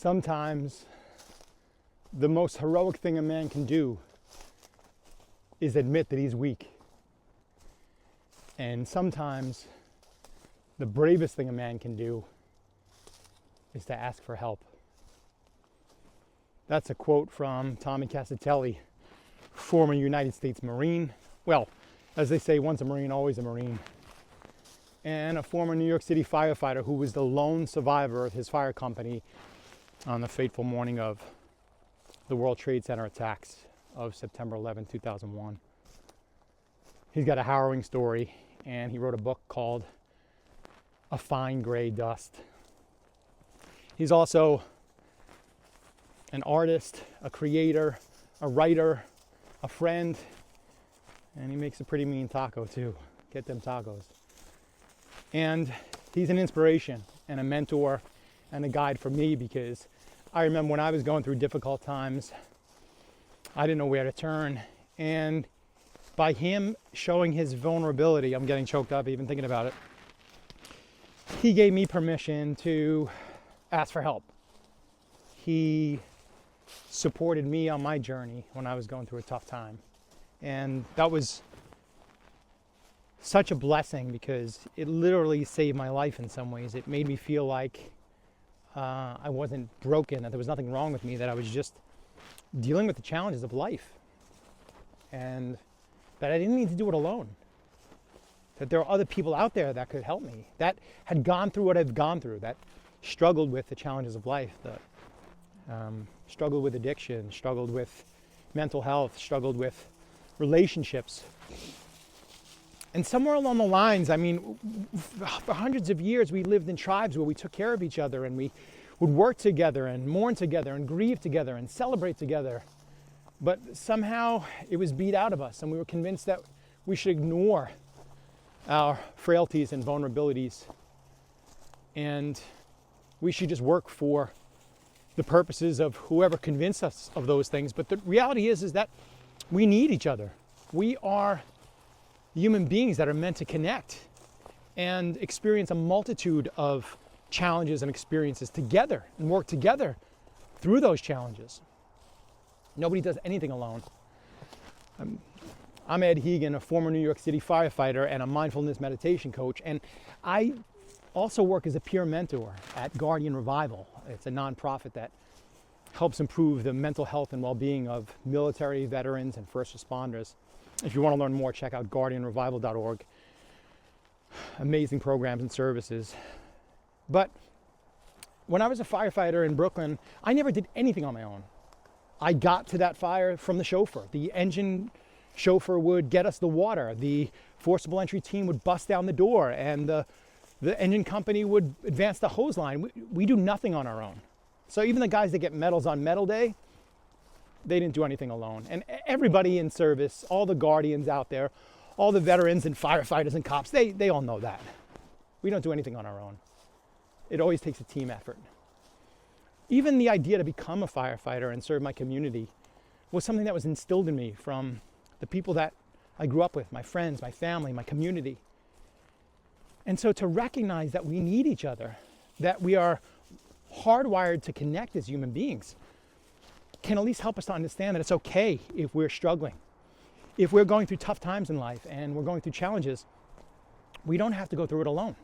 sometimes the most heroic thing a man can do is admit that he's weak. And sometimes the bravest thing a man can do is to ask for help. That's a quote from Tommy Casatelli, former United States Marine. Well, as they say, once a Marine, always a Marine. And a former New York City firefighter who was the lone survivor of his fire company on the fateful morning of the World Trade Center attacks of September 11, 2001. He's got a harrowing story, and he wrote a book called A Fine Gray Dust. He's also an artist, a creator, a writer, a friend, and he makes a pretty mean taco too. Get them tacos. And he's an inspiration and a mentor and a guide for me, because I remember when I was going through difficult times, I didn't know where to turn. And by him showing his vulnerability, I'm getting choked up even thinking about it, he gave me permission to ask for help. He supported me on my journey when I was going through a tough time. And that was such a blessing, because it literally saved my life in some ways. It made me feel like I wasn't broken, that there was nothing wrong with me, that I was just dealing with the challenges of life. And that I didn't need to do it alone. That there are other people out there that could help me, that had gone through what I've gone through, that struggled with the challenges of life, that struggled with addiction, struggled with mental health, struggled with relationships. And somewhere along the lines, I mean, for hundreds of years, we lived in tribes where we took care of each other, and we would work together and mourn together and grieve together and celebrate together. But somehow it was beat out of us, and we were convinced that we should ignore our frailties and vulnerabilities, and we should just work for the purposes of whoever convinced us of those things. But the reality is that we need each other. We are human beings that are meant to connect and experience a multitude of challenges and experiences together and work together through those challenges. Nobody does anything alone. I'm Ed Hegan, a former New York City firefighter and a mindfulness meditation coach, and I also work as a peer mentor at Guardian Revival. It's a nonprofit that helps improve the mental health and well-being of military, veterans, and first responders. If you want to learn more, check out guardianrevival.org. Amazing programs and services. But when I was a firefighter in Brooklyn, I never did anything on my own. I got to that fire from the chauffeur. The engine chauffeur would get us the water. The forcible entry team would bust down the door, and the engine company would advance the hose line. We do nothing on our own. So even the guys that get medals on Medal Day, they didn't do anything alone. And everybody in service, all the guardians out there, all the veterans and firefighters and cops, they all know that. We don't do anything on our own. It always takes a team effort. Even the idea to become a firefighter and serve my community was something that was instilled in me from the people that I grew up with, my friends, my family, my community. And so to recognize that we need each other, that we are hardwired to connect as human beings, can at least help us to understand that it's okay if we're struggling. If we're going through tough times in life and we're going through challenges, we don't have to go through it alone.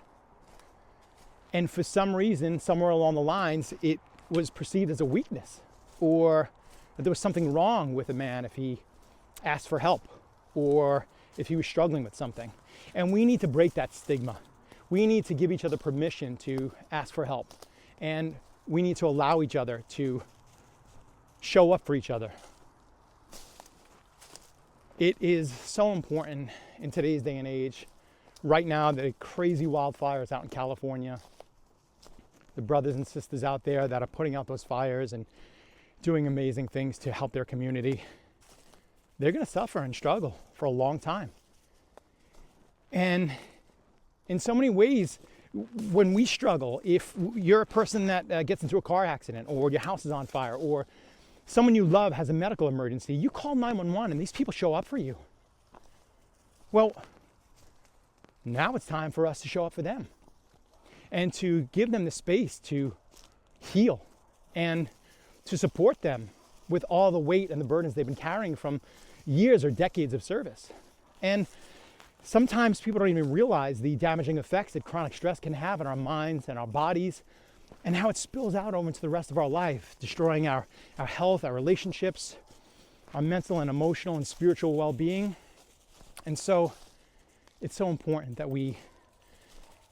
And for some reason, somewhere along the lines, it was perceived as a weakness, or that there was something wrong with a man if he asked for help or if he was struggling with something. And we need to break that stigma. We need to give each other permission to ask for help. And we need to allow each other to show up for each other. It is so important in today's day and age. Right now, the crazy wildfires out in California, the brothers and sisters out there that are putting out those fires and doing amazing things to help their community, they're going to suffer and struggle for a long time. And in so many ways, when we struggle, if you're a person that gets into a car accident, or your house is on fire, or someone you love has a medical emergency, you call 911 and these people show up for you. Well, now it's time for us to show up for them and to give them the space to heal and to support them with all the weight and the burdens they've been carrying from years or decades of service. And sometimes people don't even realize the damaging effects that chronic stress can have on our minds and our bodies, and how it spills out over into the rest of our life, destroying our health, our relationships, our mental and emotional and spiritual well-being. And so it's so important that we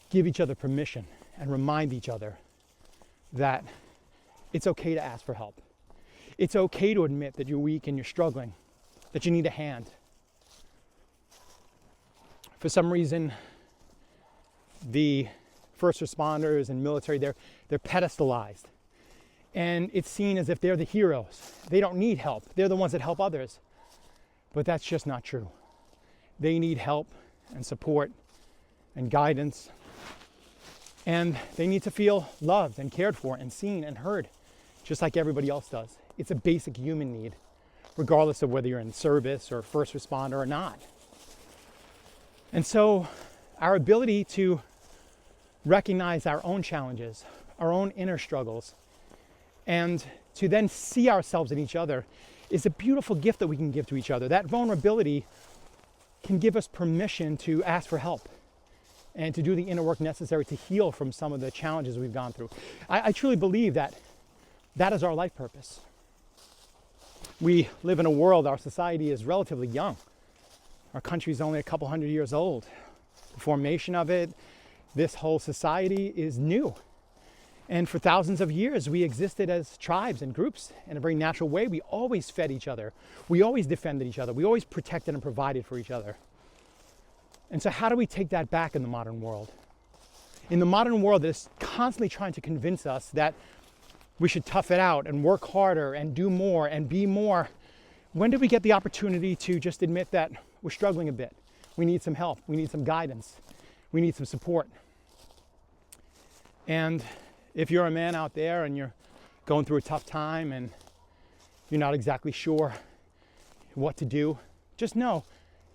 give each other permission and remind each other that it's okay to ask for help. It's okay to admit that you're weak and you're struggling, that you need a hand. For some reason, the first responders and military, they're pedestalized. And it's seen as if they're the heroes. They don't need help. They're the ones that help others. But that's just not true. They need help and support and guidance. And they need to feel loved and cared for and seen and heard, just like everybody else does. It's a basic human need, regardless of whether you're in service or first responder or not. And so our ability to recognize our own challenges, our own inner struggles, and to then see ourselves in each other is a beautiful gift that we can give to each other. That vulnerability can give us permission to ask for help and to do the inner work necessary to heal from some of the challenges we've gone through. I truly believe that that is our life purpose. We live in a world, our society is relatively young. Our country is only a couple hundred years old. The formation of it, this whole society is new. And for thousands of years, we existed as tribes and groups in a very natural way. We always fed each other. We always defended each other. We always protected and provided for each other. And so how do we take that back in the modern world? In the modern world that is constantly trying to convince us that we should tough it out and work harder and do more and be more, when do we get the opportunity to just admit that we're struggling a bit? We need some help. We need some guidance. We need some support. And if you're a man out there and you're going through a tough time and you're not exactly sure what to do, just know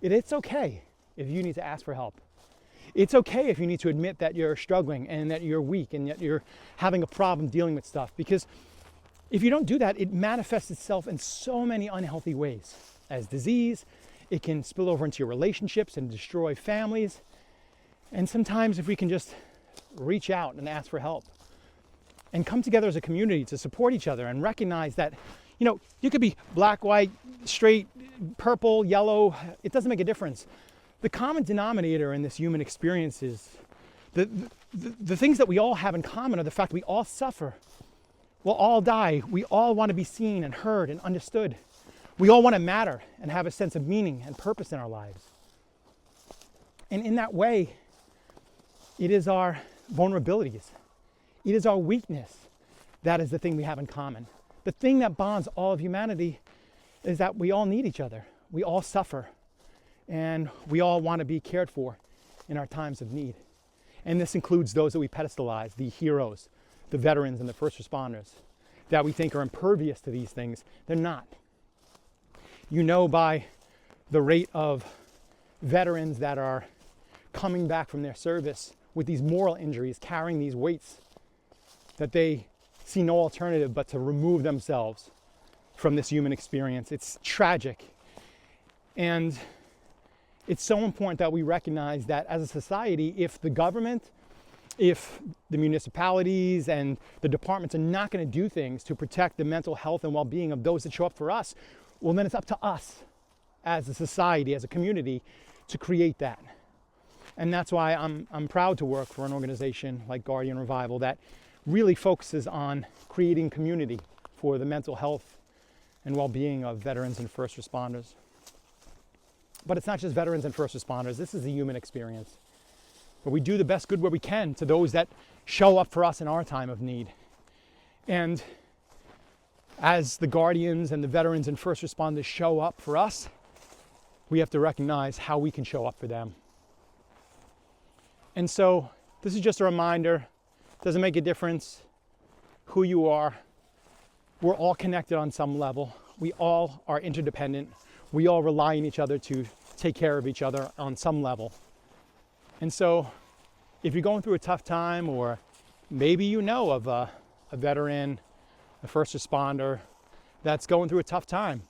it's okay if you need to ask for help. It's okay if you need to admit that you're struggling and that you're weak and that you're having a problem dealing with stuff. Because if you don't do that, it manifests itself in so many unhealthy ways. As disease, it can spill over into your relationships and destroy families. And sometimes if we can just reach out and ask for help and come together as a community to support each other and recognize that, you could be black, white, straight, purple, yellow, it doesn't make a difference. The common denominator in this human experience is the things that we all have in common are the fact we all suffer. We'll all die. We all want to be seen and heard and understood. We all want to matter and have a sense of meaning and purpose in our lives. And in that way, it is our vulnerabilities. It is our weakness that is the thing we have in common. The thing that bonds all of humanity is that we all need each other. We all suffer. And we all want to be cared for in our times of need. And this includes those that we pedestalize, the heroes, the veterans and the first responders, that we think are impervious to these things. They're not. By the rate of veterans that are coming back from their service with these moral injuries, carrying these weights, that they see no alternative but to remove themselves from this human experience. It's tragic. And it's so important that we recognize that as a society, if the government, if the municipalities and the departments are not going to do things to protect the mental health and well-being of those that show up for us, well, then it's up to us as a society, as a community, to create that. And that's why I'm proud to work for an organization like Guardian Revival that really focuses on creating community for the mental health and well-being of veterans and first responders. But it's not just veterans and first responders. This is a human experience where we do the best good where we can to those that show up for us in our time of need. And as the guardians and the veterans and first responders show up for us, we have to recognize how we can show up for them. And so this is just a reminder. Doesn't make a difference who you are. We're all connected on some level. We all are interdependent. We all rely on each other to take care of each other on some level. And so if you're going through a tough time, or maybe you know of a veteran a first responder that's going through a tough time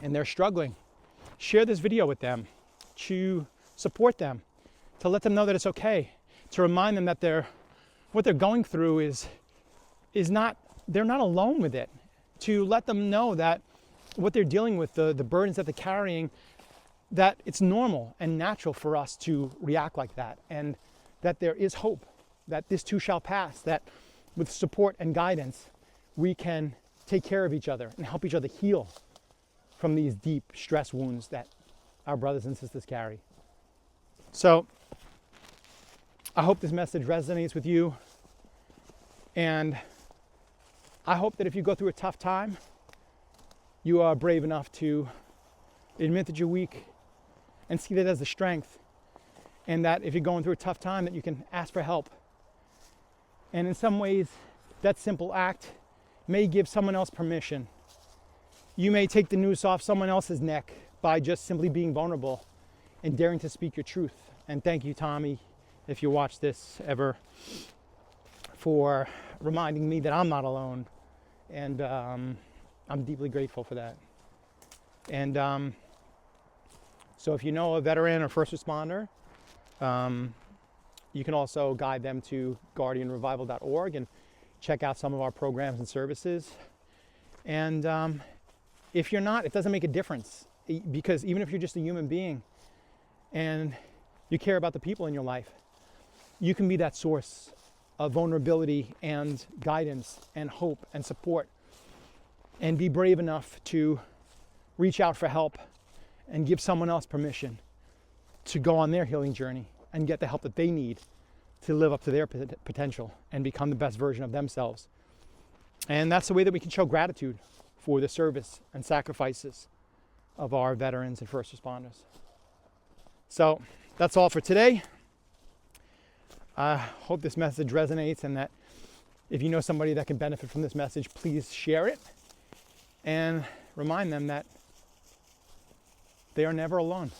and they're struggling, share this video with them, to support them, to let them know that it's okay, to remind them that what they're going through is not, they're not alone with it, to let them know that what they're dealing with, the burdens that they're carrying, that it's normal and natural for us to react like that, and that there is hope, that this too shall pass, that with support and guidance, we can take care of each other and help each other heal from these deep stress wounds that our brothers and sisters carry. So I hope this message resonates with you, and I hope that if you go through a tough time, you are brave enough to admit that you're weak and see that as a strength, and that if you're going through a tough time, that you can ask for help. And in some ways, that simple act may give someone else permission. You may take the noose off someone else's neck by just simply being vulnerable and daring to speak your truth. And thank you, Tommy, if you watch this ever, for reminding me that I'm not alone. And I'm deeply grateful for that. And so if you know a veteran or first responder, you can also guide them to guardianrevival.org and check out some of our programs and services. And if you're not, it doesn't make a difference, because even if you're just a human being and you care about the people in your life, you can be that source of vulnerability and guidance and hope and support, and be brave enough to reach out for help and give someone else permission to go on their healing journey and get the help that they need to live up to their potential and become the best version of themselves. And that's the way that we can show gratitude for the service and sacrifices of our veterans and first responders. So that's all for today. I hope this message resonates, and that if you know somebody that can benefit from this message, please share it and remind them that they are never alone.